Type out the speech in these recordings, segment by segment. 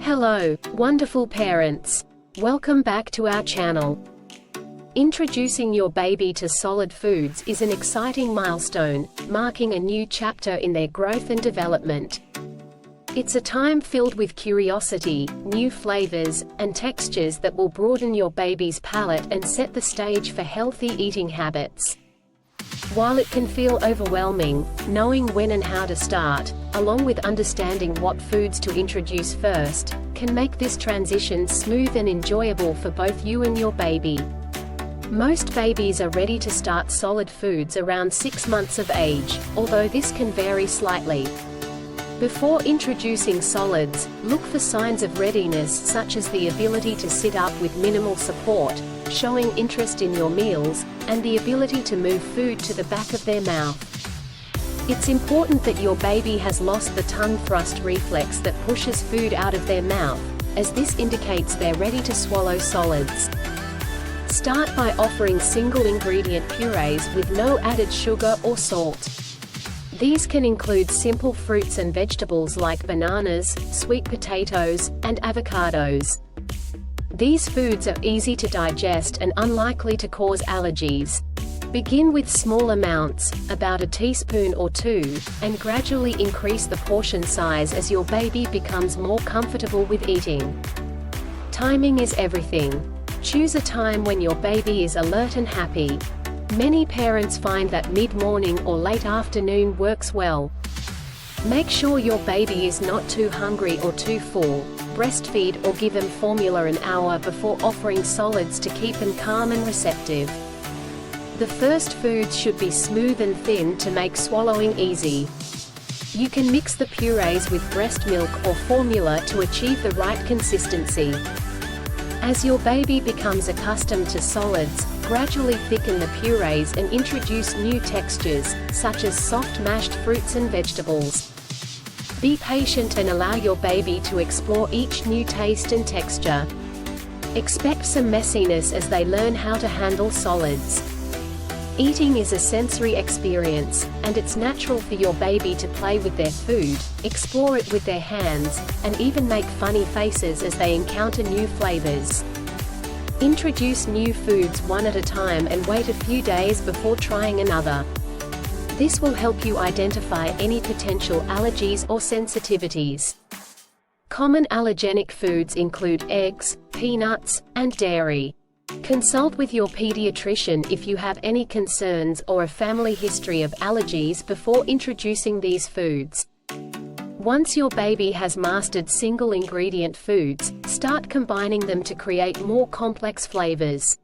Hello, wonderful parents. Welcome back to our channel. Introducing your baby to solid foods is an exciting milestone, marking a new chapter in their growth and development. It's a time filled with curiosity, new flavors, and textures that will broaden your baby's palate and set the stage for healthy eating habits. While it can feel overwhelming, knowing when and how to start, along with understanding what foods to introduce first, can make this transition smooth and enjoyable for both you and your baby. Most babies are ready to start solid foods around 6 months of age, although this can vary slightly. Before introducing solids, look for signs of readiness such as the ability to sit up with minimal support, showing interest in your meals, and the ability to move food to the back of their mouth. It's important that your baby has lost the tongue thrust reflex that pushes food out of their mouth, as this indicates they're ready to swallow solids. Start by offering single-ingredient purees with no added sugar or salt. These can include simple fruits and vegetables like bananas, sweet potatoes, and avocados. These foods are easy to digest and unlikely to cause allergies. Begin with small amounts, about a teaspoon or 2, and gradually increase the portion size as your baby becomes more comfortable with eating. Timing is everything. Choose a time when your baby is alert and happy. Many parents find that mid-morning or late afternoon works well. Make sure your baby is not too hungry or too full. Breastfeed or give them formula an hour before offering solids to keep them calm and receptive. The first foods should be smooth and thin to make swallowing easy. You can mix the purees with breast milk or formula to achieve the right consistency. As your baby becomes accustomed to solids, gradually thicken the purees and introduce new textures, such as soft mashed fruits and vegetables. Be patient and allow your baby to explore each new taste and texture. Expect some messiness as they learn how to handle solids. Eating is a sensory experience, and it's natural for your baby to play with their food, explore it with their hands, and even make funny faces as they encounter new flavors. Introduce new foods one at a time and wait a few days before trying another. This will help you identify any potential allergies or sensitivities. Common allergenic foods include eggs, peanuts, and dairy. Consult with your pediatrician if you have any concerns or a family history of allergies before introducing these foods. Once your baby has mastered single-ingredient foods, start combining them to create more complex flavors.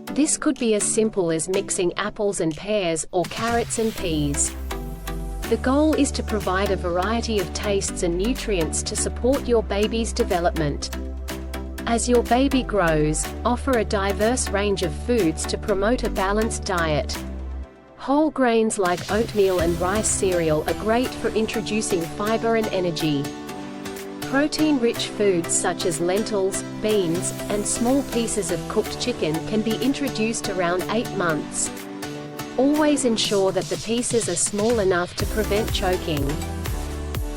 This could be as simple as mixing apples and pears or carrots and peas. The goal is to provide a variety of tastes and nutrients to support your baby's development. As your baby grows, offer a diverse range of foods to promote a balanced diet. Whole grains like oatmeal and rice cereal are great for introducing fiber and energy. Protein-rich foods such as lentils, beans, and small pieces of cooked chicken can be introduced around 8 months. Always ensure that the pieces are small enough to prevent choking.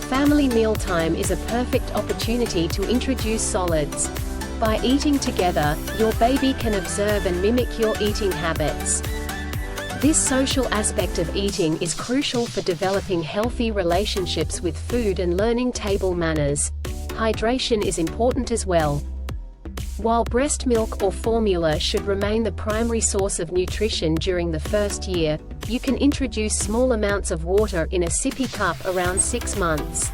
Family mealtime is a perfect opportunity to introduce solids. By eating together, your baby can observe and mimic your eating habits. This social aspect of eating is crucial for developing healthy relationships with food and learning table manners. Hydration is important as well. While breast milk or formula should remain the primary source of nutrition during the first year, you can introduce small amounts of water in a sippy cup around 6 months.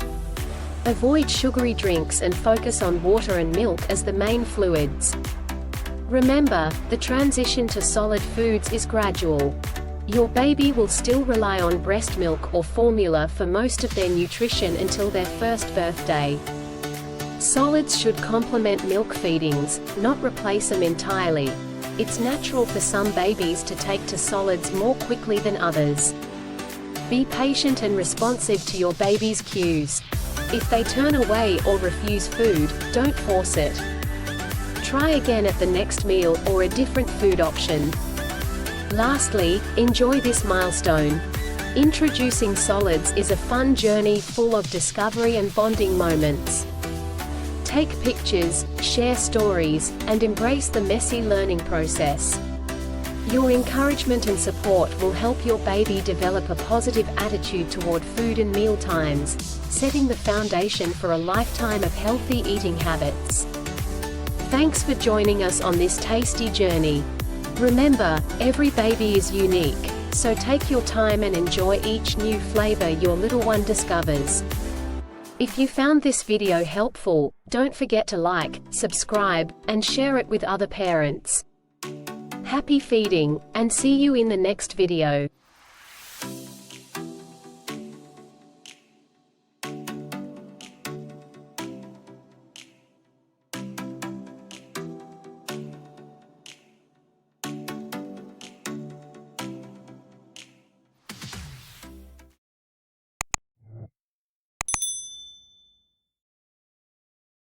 Avoid sugary drinks and focus on water and milk as the main fluids. Remember, the transition to solid foods is gradual. Your baby will still rely on breast milk or formula for most of their nutrition until their first birthday. Solids should complement milk feedings, not replace them entirely. It's natural for some babies to take to solids more quickly than others. Be patient and responsive to your baby's cues. If they turn away or refuse food, don't force it. Try again at the next meal or a different food option. Lastly, enjoy this milestone. Introducing solids is a fun journey full of discovery and bonding moments. Take pictures, share stories, and embrace the messy learning process. Your encouragement and support will help your baby develop a positive attitude toward food and meal times, setting the foundation for a lifetime of healthy eating habits. Thanks for joining us on this tasty journey. Remember, every baby is unique, so take your time and enjoy each new flavor your little one discovers. If you found this video helpful, don't forget to like, subscribe, and share it with other parents. Happy feeding, and see you in the next video.